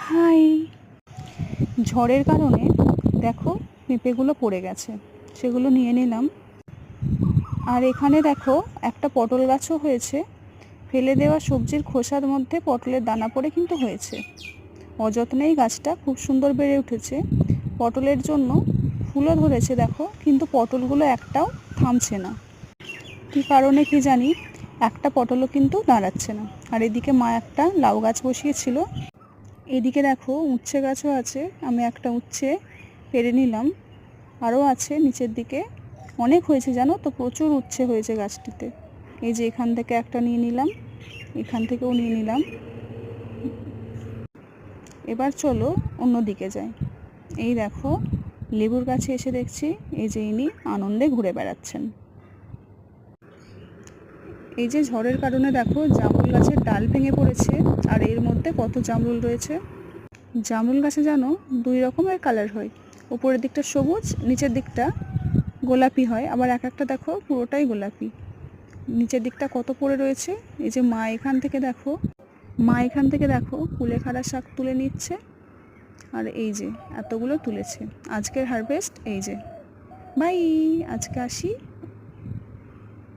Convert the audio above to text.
High. ঝড়ের কারণে দেখো পেঁপেগুলো পড়ে গেছে, সেগুলো নিয়ে নিলাম। আর এখানে দেখো একটা পটল গাছও হয়েছে। ফেলে দেওয়া সবজির খোসার মধ্যে পটলের দানা পড়ে কিন্তু হয়েছে। অযত্নেই গাছটা খুব সুন্দর বেড়ে উঠেছে। পটলের জন্য ফুলও ধরেছে দেখো, কিন্তু পটলগুলো একটাও থামছে না। কী কারণে কি জানি, একটা পটলও কিন্তু দাঁড়াচ্ছে না। আর এদিকে মা একটা লাউ গাছ বসিয়েছিল। এদিকে দেখো উচ্ছে গাছও আছে, আমি একটা উচ্ছে পেরে নিলাম। আরও আছে নিচের দিকে, অনেক হয়েছে জানো তো, প্রচুর উচ্ছে হয়েছে গাছটিতে। এই যে এখান থেকে একটা নিয়ে নিলাম, এখান থেকেও নিয়ে নিলাম। এবার চলো অন্য দিকে যাই। এই দেখো লেবুর গাছে এসে দেখছি এই যে ইনি আনন্দে ঘুরে বেড়াচ্ছেন। এই যে ঝড়ের কারণে দেখো জামরুল গাছের ডাল ভেঙে পড়েছে, আর এর মধ্যে কত জামরুল রয়েছে। জামরুল গাছে জানো 2 রকমের কালার হয়, উপরের দিকটা সবুজ, নিচের দিকটা গোলাপি হয়। আবার এক একটা দেখো পুরোটাই গোলাপি। নিচের দিকটা কত পড়ে রয়েছে। এই যে মা এখান থেকে দেখো কুলেখাড়া শাক তুলে নিচ্ছে। আর এই যে এতগুলো তুলেছে, আজকের হারভেস্ট এই যে। বাই, আজকে আসি।